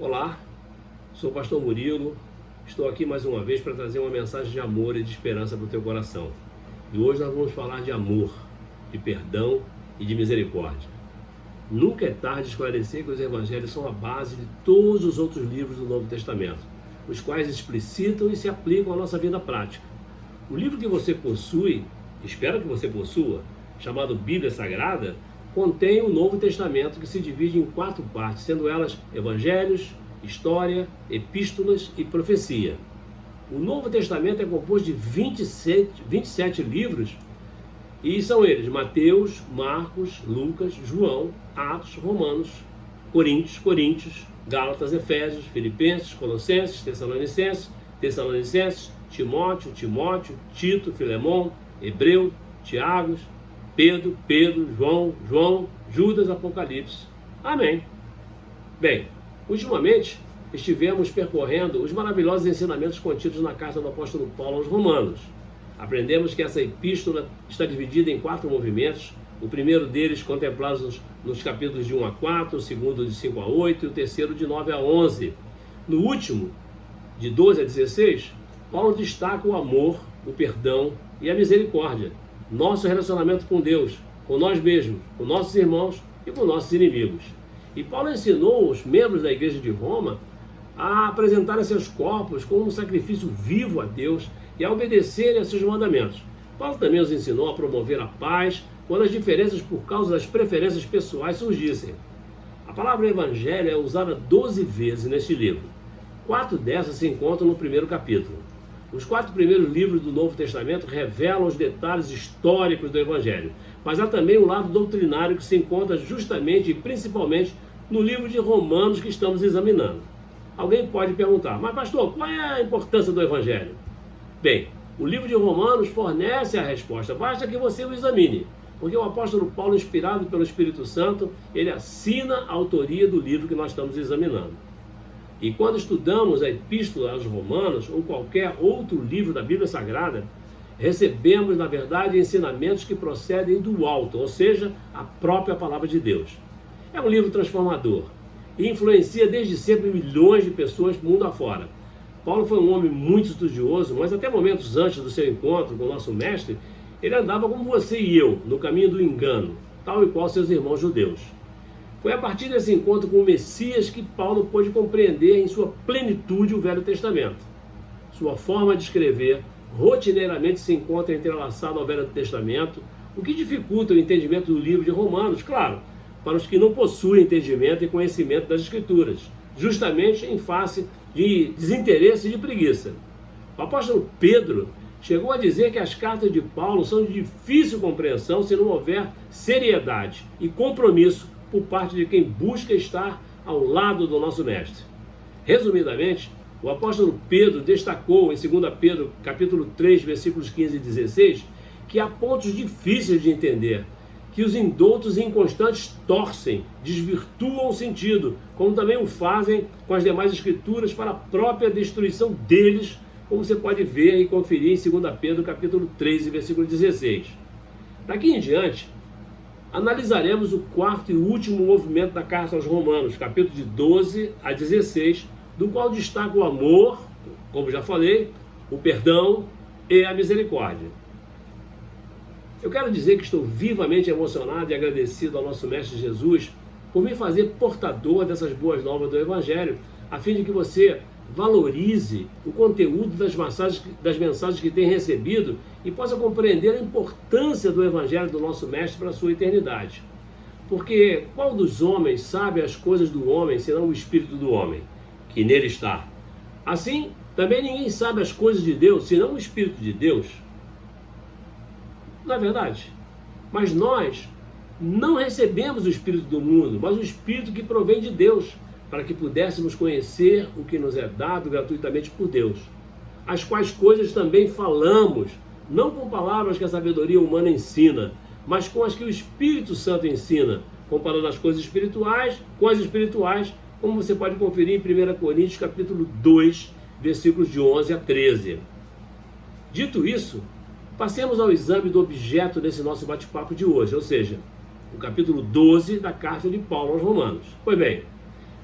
Olá, sou o pastor Murilo, estou aqui mais uma vez para trazer uma mensagem de amor e de esperança para o teu coração. E hoje nós vamos falar de amor, de perdão e de misericórdia. Nunca é tarde esclarecer que os evangelhos são a base de todos os outros livros do Novo Testamento, os quais explicitam e se aplicam à nossa vida prática. O livro que você possui, espero que você possua, chamado Bíblia Sagrada, contém o Novo Testamento, que se divide em 4 partes, sendo elas evangelhos, história, epístolas e profecia. O Novo Testamento é composto de 27 livros, e são eles Mateus, Marcos, Lucas, João, Atos, Romanos, Coríntios, Gálatas, Efésios, Filipenses, Colossenses, Tessalonicenses, Timóteo, Tito, Filemão, Hebreu, Tiago, Pedro, João, Judas, Apocalipse. Amém. Bem, ultimamente estivemos percorrendo os maravilhosos ensinamentos contidos na carta do apóstolo Paulo aos Romanos. Aprendemos que essa epístola está dividida em 4 movimentos, o primeiro deles contemplados nos capítulos de 1 a 4, o segundo de 5 a 8 e o terceiro de 9 a 11. No último, de 12 a 16, Paulo destaca o amor, o perdão e a misericórdia, nosso relacionamento com Deus, com nós mesmos, com nossos irmãos e com nossos inimigos. E Paulo ensinou os membros da igreja de Roma a apresentarem seus corpos como um sacrifício vivo a Deus e a obedecerem a seus mandamentos. Paulo também os ensinou a promover a paz quando as diferenças por causa das preferências pessoais surgissem. A palavra evangelho é usada 12 vezes neste livro. 4 dessas se encontram no primeiro capítulo. Os 4 primeiros livros do Novo Testamento revelam os detalhes históricos do Evangelho, mas há também um lado doutrinário que se encontra justamente e principalmente no livro de Romanos que estamos examinando. Alguém pode perguntar, mas pastor, qual é a importância do Evangelho? Bem, o livro de Romanos fornece a resposta, basta que você o examine, porque o apóstolo Paulo, inspirado pelo Espírito Santo, ele assina a autoria do livro que nós estamos examinando. E quando estudamos a Epístola aos Romanos ou qualquer outro livro da Bíblia Sagrada, recebemos, na verdade, ensinamentos que procedem do alto, ou seja, a própria palavra de Deus. É um livro transformador e influencia desde sempre milhões de pessoas mundo afora. Paulo foi um homem muito estudioso, mas até momentos antes do seu encontro com o nosso mestre, ele andava como você e eu, no caminho do engano, tal e qual seus irmãos judeus. Foi a partir desse encontro com o Messias que Paulo pôde compreender em sua plenitude o Velho Testamento. Sua forma de escrever rotineiramente se encontra entrelaçada ao Velho Testamento, o que dificulta o entendimento do livro de Romanos, claro, para os que não possuem entendimento e conhecimento das Escrituras, justamente em face de desinteresse e de preguiça. O apóstolo Pedro chegou a dizer que as cartas de Paulo são de difícil compreensão se não houver seriedade e compromisso por parte de quem busca estar ao lado do nosso mestre. Resumidamente, o apóstolo Pedro destacou em 2 Pedro, capítulo 3, versículos 15 e 16, que há pontos difíceis de entender, que os indoutos e inconstantes torcem, desvirtuam o sentido, como também o fazem com as demais escrituras para a própria destruição deles, como você pode ver e conferir em 2 Pedro, capítulo 3, versículo 16. Daqui em diante, analisaremos o 4º e último movimento da carta aos Romanos, capítulo de 12 a 16, do qual destaca o amor, como já falei, o perdão e a misericórdia. Eu quero dizer que estou vivamente emocionado e agradecido ao nosso Mestre Jesus por me fazer portador dessas boas novas do Evangelho, a fim de que você valorize o conteúdo das mensagens que tem recebido e possa compreender a importância do Evangelho do nosso Mestre para a sua eternidade. Porque qual dos homens sabe as coisas do homem, senão o Espírito do homem, que nele está? Assim, também ninguém sabe as coisas de Deus, senão o Espírito de Deus. Não é verdade? Mas nós não recebemos o Espírito do mundo, mas o Espírito que provém de Deus, para que pudéssemos conhecer o que nos é dado gratuitamente por Deus, as quais coisas também falamos, não com palavras que a sabedoria humana ensina, mas com as que o Espírito Santo ensina, comparando as coisas espirituais com as espirituais, como você pode conferir em 1 Coríntios capítulo 2, versículos de 11 a 13. Dito isso, passemos ao exame do objeto desse nosso bate-papo de hoje, ou seja, o capítulo 12 da carta de Paulo aos Romanos. Pois bem,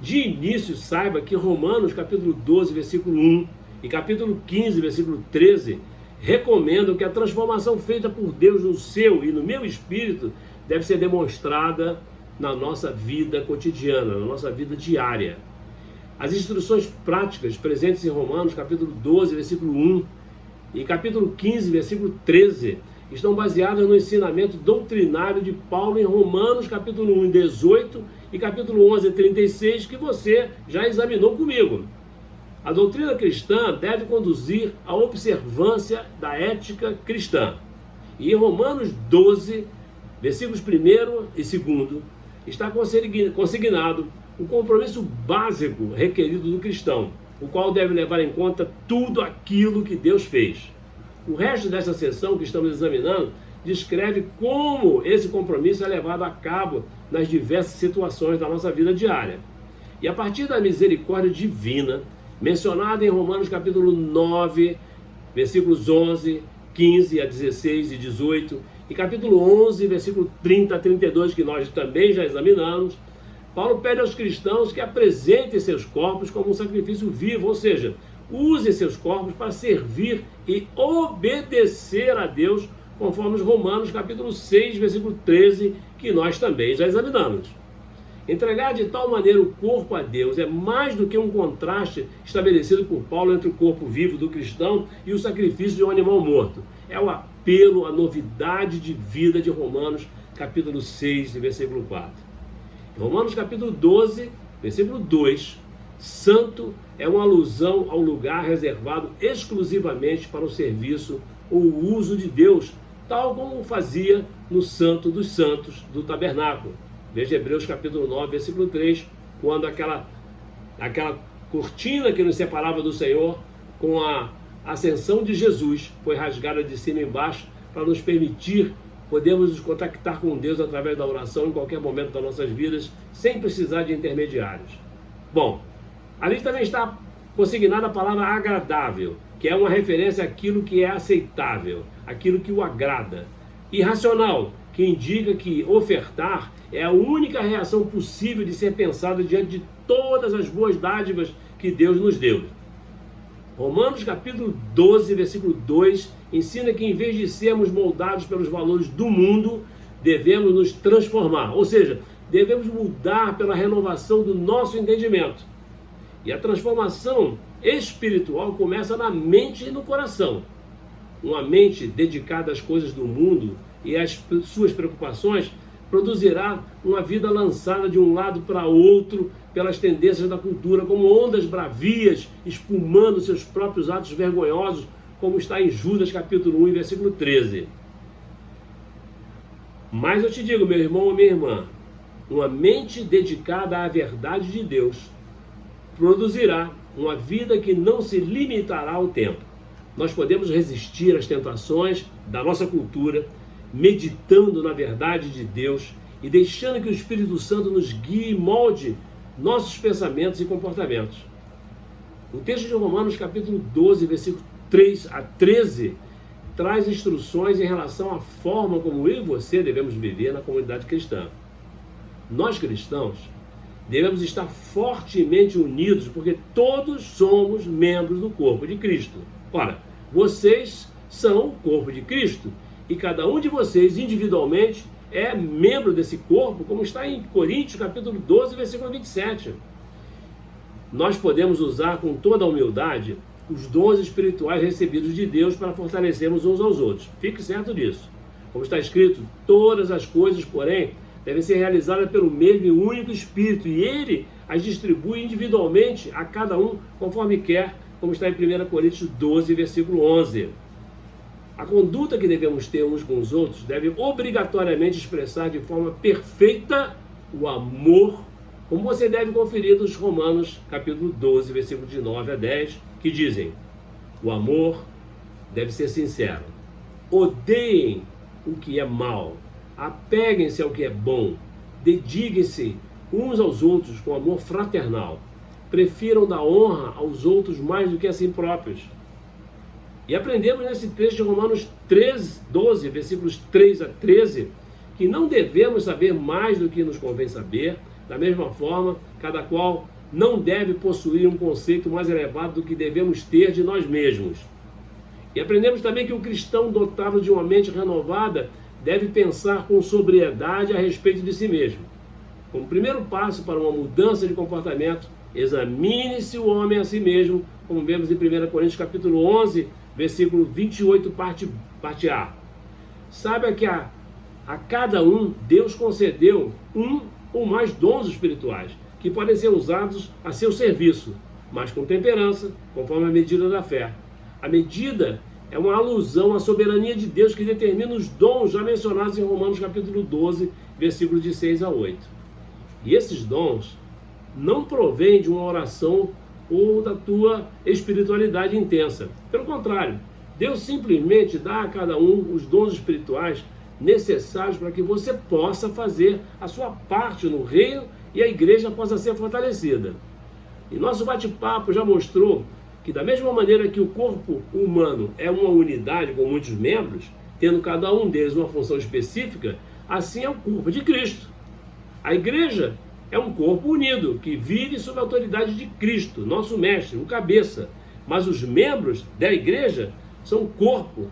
De início, saiba que Romanos capítulo 12, versículo 1 e capítulo 15, versículo 13, recomendam que a transformação feita por Deus no seu e no meu espírito deve ser demonstrada na nossa vida cotidiana, na nossa vida diária. As instruções práticas presentes em Romanos capítulo 12, versículo 1 e capítulo 15, versículo 13, estão baseadas no ensinamento doutrinário de Paulo em Romanos capítulo 1, 18 e capítulo 11, 36, que você já examinou comigo. A doutrina cristã deve conduzir à observância da ética cristã. E em Romanos 12, versículos 1 e 2, está consignado um compromisso básico requerido do cristão, o qual deve levar em conta tudo aquilo que Deus fez. O resto dessa sessão que estamos examinando descreve como esse compromisso é levado a cabo nas diversas situações da nossa vida diária. E a partir da misericórdia divina, mencionada em Romanos capítulo 9, versículos 11, 15 a 16 e 18, e capítulo 11, versículo 30 a 32, que nós também já examinamos, Paulo pede aos cristãos que apresentem seus corpos como um sacrifício vivo, ou seja, use seus corpos para servir e obedecer a Deus, conforme os Romanos capítulo 6, versículo 13, que nós também já examinamos. Entregar de tal maneira o corpo a Deus é mais do que um contraste estabelecido por Paulo entre o corpo vivo do cristão e o sacrifício de um animal morto. É o apelo à novidade de vida de Romanos capítulo 6, versículo 4. Em Romanos capítulo 12, versículo 2, santo é uma alusão ao lugar reservado exclusivamente para o serviço ou o uso de Deus, tal como fazia no Santo dos Santos do tabernáculo. Veja Hebreus capítulo 9, versículo 3, quando aquela cortina que nos separava do Senhor, com a ascensão de Jesus, foi rasgada de cima e embaixo para nos permitir podermos nos contactar com Deus através da oração em qualquer momento das nossas vidas, sem precisar de intermediários. Bom, ali também está consignada a palavra agradável, que é uma referência àquilo que é aceitável, aquilo que o agrada. E racional, que indica que ofertar é a única reação possível de ser pensada diante de todas as boas dádivas que Deus nos deu. Romanos capítulo 12, versículo 2, ensina que em vez de sermos moldados pelos valores do mundo, devemos nos transformar, ou seja, devemos mudar pela renovação do nosso entendimento. E a transformação espiritual começa na mente e no coração. Uma mente dedicada às coisas do mundo e às suas preocupações produzirá uma vida lançada de um lado para outro pelas tendências da cultura, como ondas bravias espumando seus próprios atos vergonhosos, como está em Judas capítulo 1, versículo 13. Mas eu te digo, meu irmão ou minha irmã, uma mente dedicada à verdade de Deus produzirá uma vida que não se limitará ao tempo. Nós podemos resistir às tentações da nossa cultura, meditando na verdade de Deus e deixando que o Espírito Santo nos guie e molde nossos pensamentos e comportamentos. O texto de Romanos capítulo 12, versículo 3 a 13, traz instruções em relação à forma como eu e você devemos viver na comunidade cristã. Nós cristãos devemos estar fortemente unidos, porque todos somos membros do corpo de Cristo. Ora, vocês são o corpo de Cristo, e cada um de vocês individualmente é membro desse corpo, como está em Coríntios capítulo 12, versículo 27. Nós podemos usar com toda a humildade os dons espirituais recebidos de Deus para fortalecermos uns aos outros. Fique certo disso. Como está escrito, todas as coisas, porém, devem ser realizadas pelo mesmo e único Espírito, e Ele as distribui individualmente a cada um conforme quer, como está em 1 Coríntios 12, versículo 11. A conduta que devemos ter uns com os outros deve obrigatoriamente expressar de forma perfeita o amor, como você deve conferir dos Romanos capítulo 12, versículos de 9 a 10, que dizem: o amor deve ser sincero, odeiem o que é mal, apeguem-se ao que é bom, dediquem-se uns aos outros com amor fraternal, prefiram dar honra aos outros mais do que a si próprios. E aprendemos nesse texto de Romanos 12, versículos 3 a 13, que não devemos saber mais do que nos convém saber, Da mesma forma, cada qual não deve possuir um conceito mais elevado do que devemos ter de nós mesmos. E aprendemos também que o cristão dotado de uma mente renovada deve pensar com sobriedade a respeito de si mesmo. Como primeiro passo para uma mudança de comportamento, examine-se o homem a si mesmo, como vemos em 1 Coríntios capítulo 11, versículo 28, parte A. Saiba que a cada um Deus concedeu um ou mais dons espirituais, que podem ser usados a seu serviço, mas com temperança, conforme a medida da fé. A medida é uma alusão à soberania de Deus que determina os dons já mencionados em Romanos capítulo 12, versículos de 6 a 8. E esses dons não provêm de uma oração ou da tua espiritualidade intensa. Pelo contrário, Deus simplesmente dá a cada um os dons espirituais necessários para que você possa fazer a sua parte no reino e a igreja possa ser fortalecida. E nosso bate-papo já mostrou que da mesma maneira que o corpo humano é uma unidade com muitos membros, tendo cada um deles uma função específica, assim é o corpo de Cristo. A igreja é um corpo unido, que vive sob a autoridade de Cristo, nosso mestre, o cabeça. Mas os membros da igreja são corpo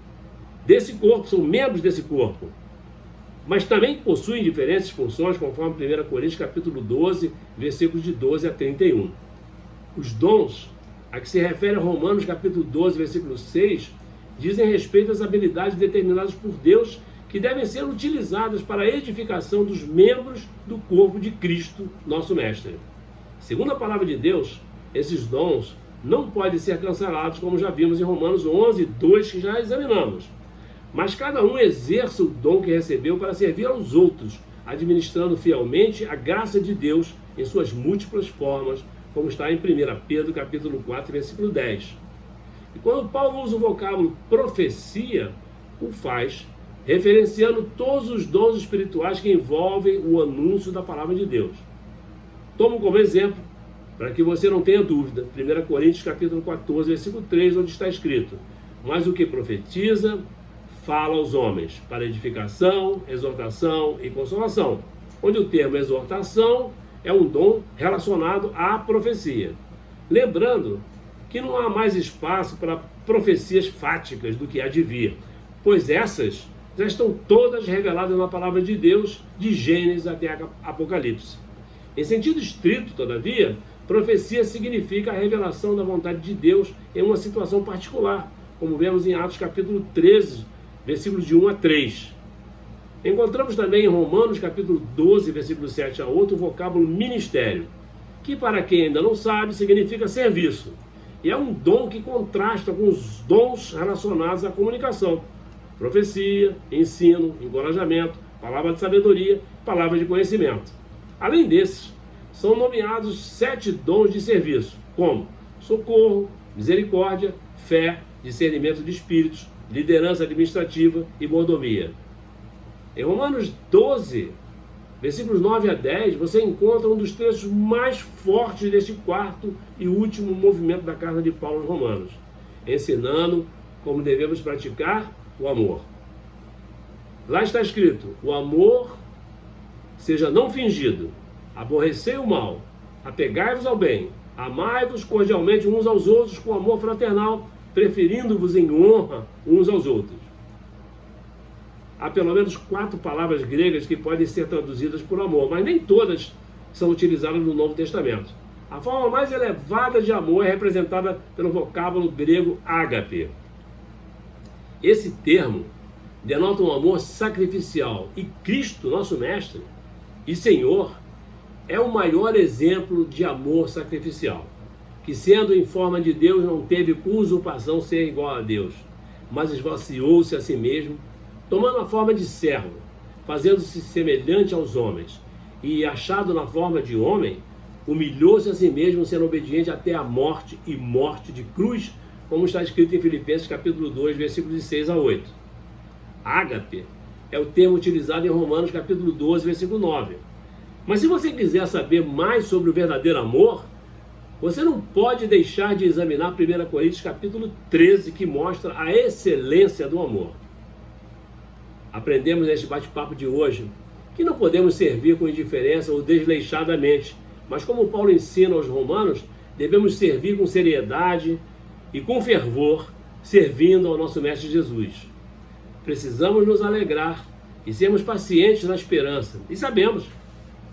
desse corpo, são membros desse corpo. Mas também possuem diferentes funções, conforme 1 Coríntios capítulo 12, versículos de 12 a 31. Os dons a que se refere a Romanos capítulo 12, versículo 6, dizem respeito às habilidades determinadas por Deus que devem ser utilizadas para a edificação dos membros do corpo de Cristo, nosso mestre. Segundo a palavra de Deus, esses dons não podem ser cancelados, como já vimos em Romanos 11, 2, que já examinamos. Mas cada um exerça o dom que recebeu para servir aos outros, administrando fielmente a graça de Deus em suas múltiplas formas, como está em 1 Pedro capítulo 4, versículo 10. E quando Paulo usa o vocábulo profecia, o faz referenciando todos os dons espirituais que envolvem o anúncio da palavra de Deus. Tomo como exemplo, para que você não tenha dúvida, 1 Coríntios capítulo 14, versículo 3, onde está escrito: mas o que profetiza, fala aos homens, para edificação, exortação e consolação, onde o termo exortação é um dom relacionado à profecia. Lembrando que não há mais espaço para profecias fáticas do que há de vir, pois essas já estão todas reveladas na palavra de Deus, de Gênesis até Apocalipse. Em sentido estrito, todavia, profecia significa a revelação da vontade de Deus em uma situação particular, como vemos em Atos capítulo 13, versículos de 1 a 3. Encontramos também em Romanos capítulo 12, versículo 7 a 8, o vocábulo ministério, que para quem ainda não sabe, significa serviço. E é um dom que contrasta com os dons relacionados à comunicação: profecia, ensino, encorajamento, palavra de sabedoria, palavra de conhecimento. Além desses, são nomeados 7 dons de serviço, como socorro, misericórdia, fé, discernimento de espíritos, liderança administrativa e mordomia. Em Romanos 12, versículos 9 a 10, você encontra um dos trechos mais fortes deste quarto e último movimento da carta de Paulo aos Romanos, ensinando como devemos praticar o amor. Lá está escrito: o amor seja não fingido, aborrecei o mal, apegai-vos ao bem, amai-vos cordialmente uns aos outros com amor fraternal, preferindo-vos em honra uns aos outros. Há pelo menos 4 palavras gregas que podem ser traduzidas por amor, mas nem todas são utilizadas no Novo Testamento. A forma mais elevada de amor é representada pelo vocábulo grego ágape. Esse termo denota um amor sacrificial, e Cristo, nosso Mestre e Senhor, é o maior exemplo de amor sacrificial, que sendo em forma de Deus não teve por usurpação ser igual a Deus, mas esvaziou-se a si mesmo, tomando a forma de servo, fazendo-se semelhante aos homens, e achado na forma de homem, humilhou-se a si mesmo, sendo obediente até a morte, e morte de cruz, como está escrito em Filipenses capítulo 2, versículos de 6 a 8. Ágape é o termo utilizado em Romanos capítulo 12, versículo 9. Mas se você quiser saber mais sobre o verdadeiro amor, você não pode deixar de examinar 1 Coríntios capítulo 13, que mostra a excelência do amor. Aprendemos neste bate-papo de hoje que não podemos servir com indiferença ou desleixadamente, mas como Paulo ensina aos romanos, devemos servir com seriedade e com fervor, servindo ao nosso Mestre Jesus. Precisamos nos alegrar e sermos pacientes na esperança. E sabemos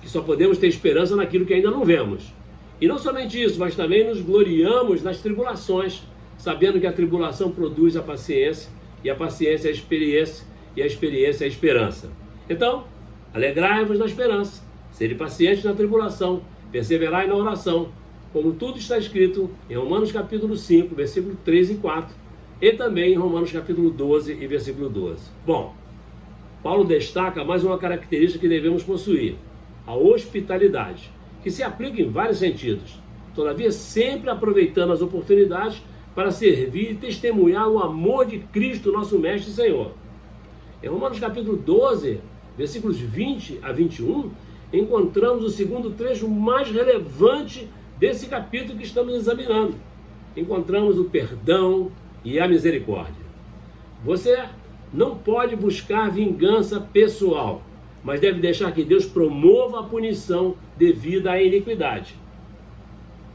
que só podemos ter esperança naquilo que ainda não vemos. E não somente isso, mas também nos gloriamos nas tribulações, sabendo que a tribulação produz a paciência, e a paciência é a experiência, e a experiência é a esperança. Então, alegrai-vos na esperança, sede pacientes na tribulação, perseverai na oração, como tudo está escrito em Romanos capítulo 5, versículo 3 e 4, e também em Romanos capítulo 12 e versículo 12. Bom, Paulo destaca mais uma característica que devemos possuir, a hospitalidade, que se aplica em vários sentidos, todavia sempre aproveitando as oportunidades para servir e testemunhar o amor de Cristo, nosso Mestre e Senhor. Em Romanos capítulo 12, versículos 20 a 21, encontramos o segundo trecho mais relevante desse capítulo que estamos examinando. Encontramos o perdão e a misericórdia. Você não pode buscar vingança pessoal, mas deve deixar que Deus promova a punição devida à iniquidade.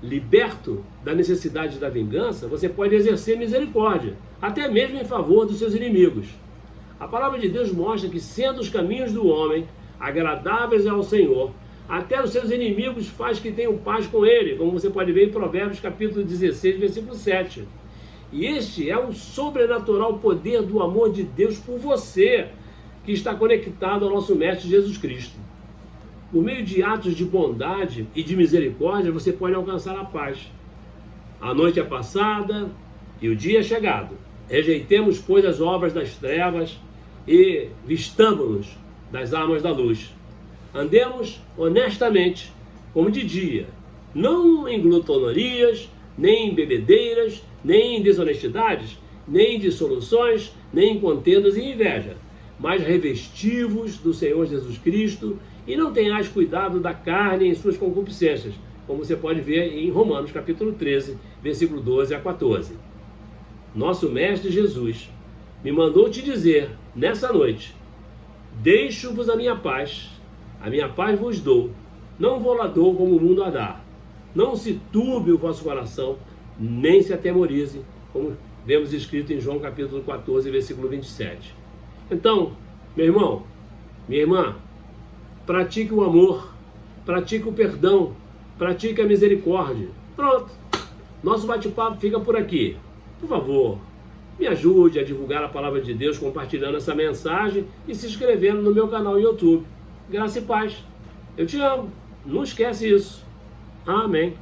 Liberto da necessidade da vingança, você pode exercer misericórdia, até mesmo em favor dos seus inimigos. A palavra de Deus mostra que, sendo os caminhos do homem agradáveis ao Senhor, até os seus inimigos faz que tenham paz com ele, como você pode ver em Provérbios capítulo 16, versículo 7. E este é o sobrenatural poder do amor de Deus por você, que está conectado ao nosso Mestre Jesus Cristo. Por meio de atos de bondade e de misericórdia, você pode alcançar a paz. A noite é passada e o dia é chegado. Rejeitemos, pois, as obras das trevas e vistamo-nos das armas da luz. Andemos honestamente, como de dia, não em glutonarias, nem em bebedeiras, nem em desonestidades, nem em dissoluções, nem em contendas e inveja, mas revestivos do Senhor Jesus Cristo e não tenhais cuidado da carne em suas concupiscências, como você pode ver em Romanos capítulo 13, versículo 12 a 14. Nosso Mestre Jesus me mandou te dizer, nessa noite, deixo-vos a minha paz vos dou, não vou lá dou como o mundo a dá. Não se turbe o vosso coração, nem se atemorize, como vemos escrito em João capítulo 14, versículo 27. Então, meu irmão, minha irmã, pratique o amor, pratique o perdão, pratique a misericórdia. Pronto, nosso bate-papo fica por aqui. Por favor, me ajude a divulgar a palavra de Deus compartilhando essa mensagem e se inscrevendo no meu canal no YouTube. Graça e paz. Eu te amo. Não esquece isso. Amém.